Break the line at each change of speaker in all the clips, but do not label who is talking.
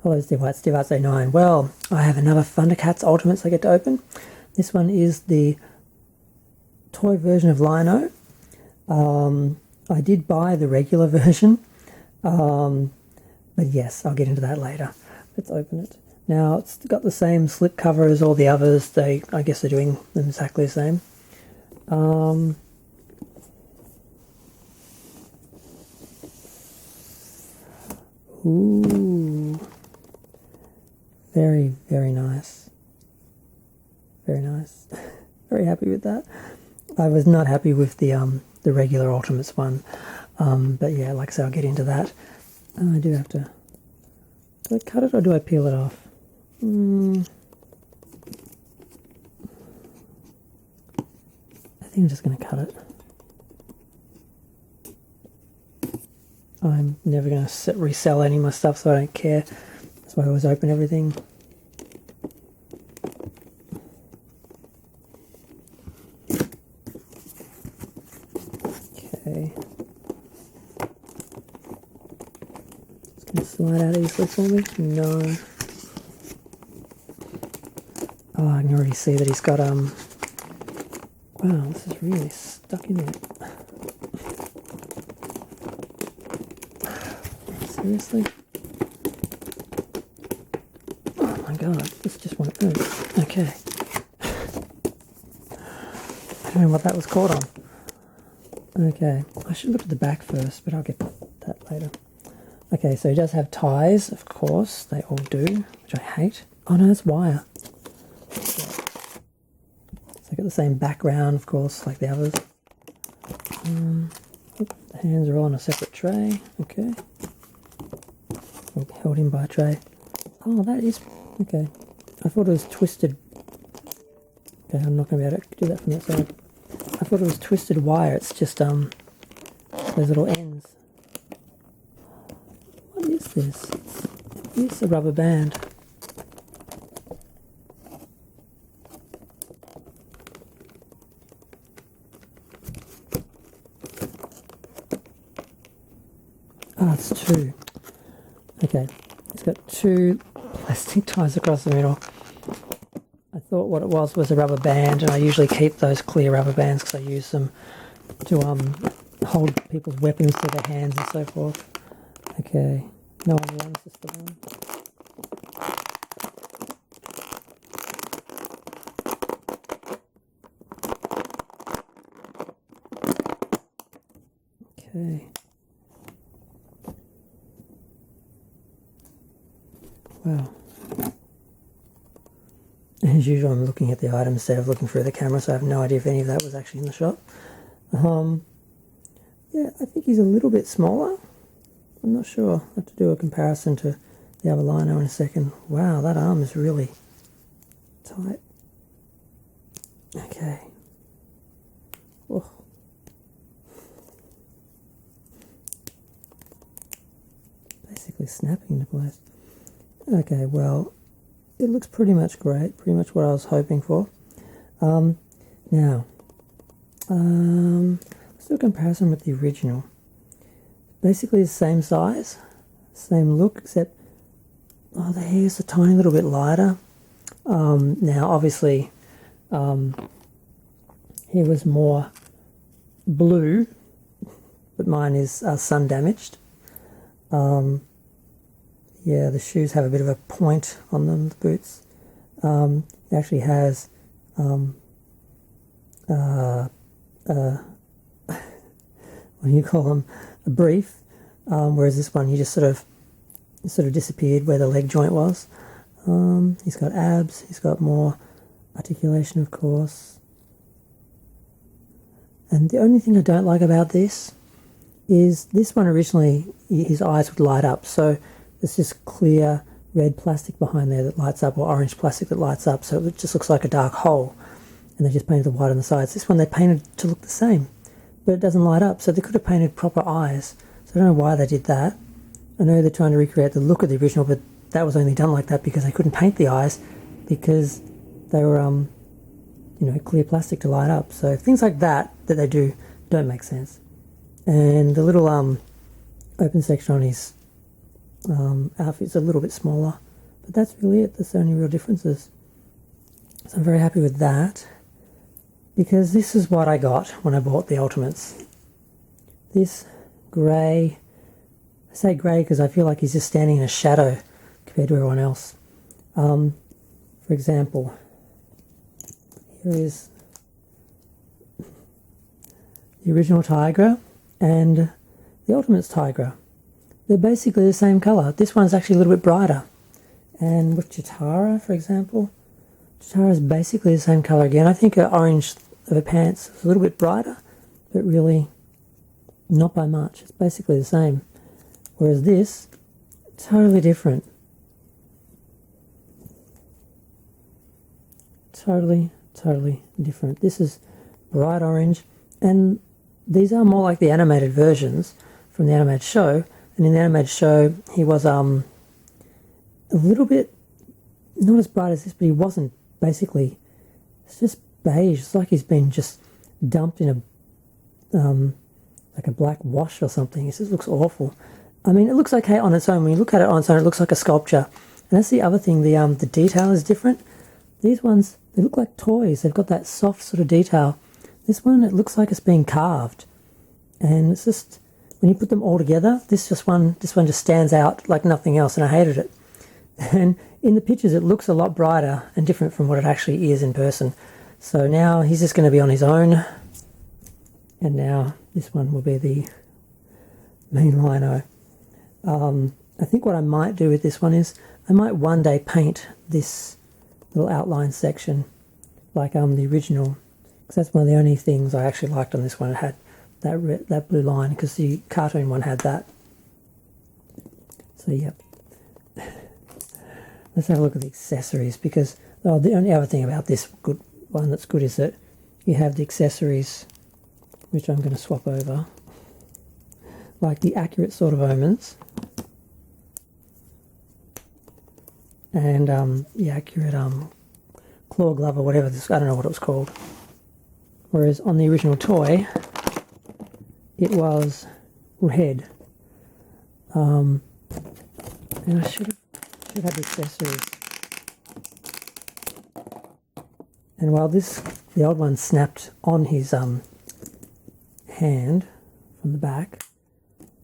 Hello, Steve White, Steve Arts 9. Well, I have another Thundercats Ultimates I get to open. This one is the toy version of Lino. I did buy the regular version, but yes, I'll get into that later. Let's open it. Now, it's got the same slip cover as all the others. I guess they're doing them exactly the same. Ooh. Very, very nice. Very nice. Very happy with that. I was not happy with the regular Ultimates one. But yeah, like I said, I'll get into that. I do have to... Do I cut it or do I peel it off? I think I'm just going to cut it. I'm never going to resell any of my stuff, so I don't care. That's why I always open everything. Okay. Just going to slide out easily for me. No. Oh, I can already see that he's got, wow, this is really stuck in it. Seriously? Oh my god, this just won't move. Okay. I don't know what that was caught on. Okay, I should look at the back first, but I'll get that later. Okay, so he does have ties, of course. They all do, which I hate. Oh no, it's wire. So I got the same background, of course, like the others. The hands are all on a separate tray. Okay. Held in by a tray. Oh, that is... Okay. I thought it was twisted. Okay, I'm not going to be able to do that from that side. I thought it was twisted wire. It's just, those little ends. What is this? It's a rubber band. Oh, it's two. Okay, it's got two plastic ties across the middle. I thought what it was a rubber band, and I usually keep those clear rubber bands because I use them to hold people's weapons to their hands and so forth. Okay, no one runs this one. Okay. Wow. As usual, I'm looking at the item instead of looking through the camera, so I have no idea if any of that was actually in the shop. Yeah, I think he's a little bit smaller. I'm not sure. I'll have to do a comparison to the other Lino in a second. Wow, that arm is really tight. Okay. Oh. Basically snapping into place. Okay, well, it looks pretty much great, pretty much what I was hoping for. Now, let's do a comparison with the original. Basically the same size, same look, except, oh, the hair's a tiny little bit lighter. Now, obviously, he was more blue, but mine is sun damaged. Yeah, the shoes have a bit of a point on them, the boots. It actually has what do you call them? A brief, whereas this one, he just sort of disappeared where the leg joint was. He's got abs, he's got more articulation, of course. And the only thing I don't like about this is this one originally, his eyes would light up, so it's just clear red plastic behind there that lights up, or orange plastic that lights up, so it just looks like a dark hole. And they just painted the white on the sides. This one they painted to look the same, but it doesn't light up, so they could have painted proper eyes. So I don't know why they did that. I know they're trying to recreate the look of the original, but that was only done like that because they couldn't paint the eyes because they were, you know, clear plastic to light up. So things like that they do don't make sense. And the little open section on his outfit's a little bit smaller, but that's really it. That's the only real differences. So I'm very happy with that, because this is what I got when I bought the Ultimates. This grey, I say grey because I feel like he's just standing in a shadow compared to everyone else. For example, here is the original Tigra and the Ultimates Tigra. They're basically the same colour. This one's actually a little bit brighter. And with Chitara, for example, Chitara is basically the same colour again. I think her orange of her pants is a little bit brighter, but really not by much. It's basically the same. Whereas this, totally different. Totally different. This is bright orange, and these are more like the animated versions from the animated show. And in the animated show, he was a little bit not as bright as this, but he wasn't. Basically, it's just beige. It's like he's been just dumped in a like a black wash or something. It just looks awful. I mean, it looks okay on its own. When you look at it on its own, it looks like a sculpture. And that's the other thing. The detail is different. These ones, they look like toys. They've got that soft sort of detail. This one, it looks like it's being carved. And it's just, when you put them all together, this one just stands out like nothing else, and I hated it. And in the pictures, it looks a lot brighter and different from what it actually is in person. So now he's just going to be on his own. And now this one will be the main lino. I think what I might do with this one is I might one day paint this little outline section like the original, because that's one of the only things I actually liked on this one. It had that blue line, because the cartoon one had that. So yep. Let's have a look at the accessories, because the only other thing about this one that's good is that you have the accessories, which I'm going to swap over, like the accurate sort of omens, and the accurate claw glove or whatever this, I don't know what it was called. Whereas on the original toy, it was red. And I should have had the accessories. And while the old one snapped on his hand from the back,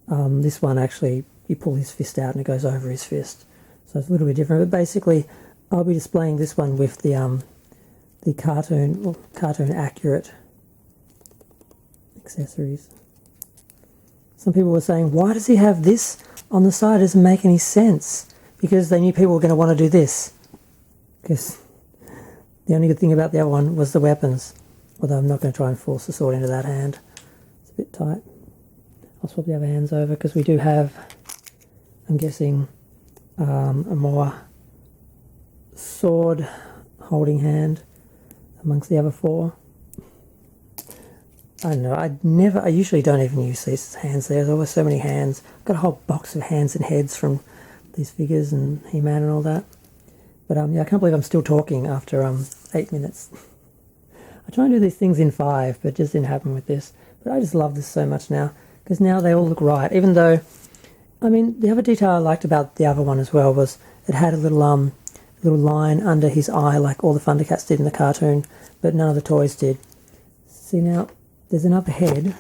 this one actually, you pull his fist out and it goes over his fist. So it's a little bit different, but basically I'll be displaying this one with the cartoon accurate accessories. Some people were saying, why does he have this on the side? It doesn't make any sense. Because they knew people were going to want to do this. Because the only good thing about the other one was the weapons. Although I'm not going to try and force the sword into that hand. It's a bit tight. I'll swap the other hands over, because we do have, I'm guessing, a more sword holding hand amongst the other four. I don't know, I usually don't even use these hands. There's always so many hands. I've got a whole box of hands and heads from these figures and He-Man and all that. But yeah, I can't believe I'm still talking after 8 minutes. I try and do these things in 5, but it just didn't happen with this. But I just love this so much now, because now they all look right. Even though, I mean, the other detail I liked about the other one as well was it had a little line under his eye, like all the Thundercats did in the cartoon, but none of the toys did. See now, there's another head,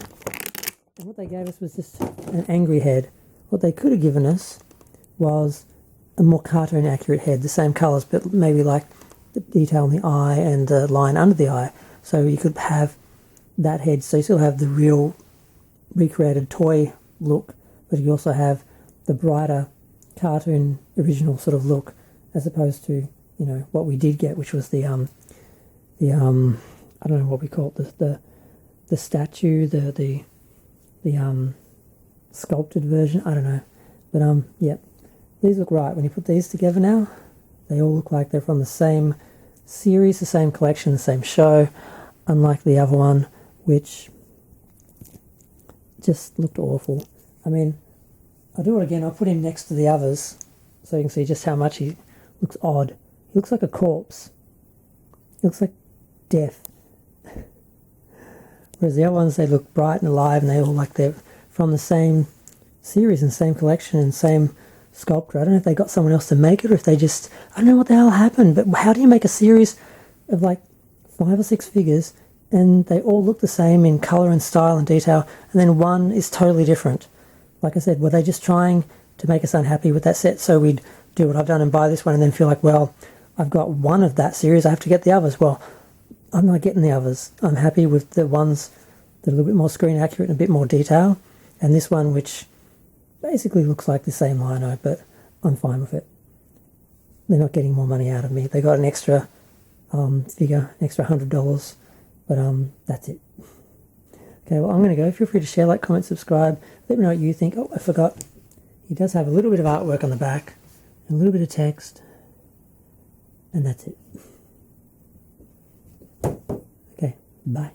and what they gave us was just an angry head. What they could have given us was a more cartoon accurate head, the same colours, but maybe like the detail in the eye and the line under the eye. So you could have that head, so you still have the real recreated toy look, but you also have the brighter cartoon original sort of look, as opposed to, you know, what we did get, which was the I don't know what we call it, the statue, the sculpted version, I don't know. But yeah, these look right. When you put these together now, they all look like they're from the same series, the same collection, the same show, unlike the other one, which just looked awful. I mean, I'll do it again. I'll put him next to the others so you can see just how much he looks odd. He looks like a corpse. He looks like death. Whereas the other ones, they look bright and alive, and they all like they're from the same series and same collection and same sculptor. I don't know if they got someone else to make it, or if they just, I don't know what the hell happened, but how do you make a series of like 5 or 6 figures and they all look the same in colour and style and detail, and then one is totally different? Like I said, were they just trying to make us unhappy with that set, so we'd do what I've done and buy this one and then feel like, well, I've got one of that series, I have to get the others? Well, I'm not getting the others. I'm happy with the ones that are a little bit more screen accurate and a bit more detail, and this one which basically looks like the same lino, but I'm fine with it. They're not getting more money out of me. They got an extra figure, an extra $100, but that's it. Okay, well, I'm going to go. Feel free to share, like, comment, subscribe. Let me know what you think. Oh, I forgot. He does have a little bit of artwork on the back, and a little bit of text, and that's it. Okay, bye.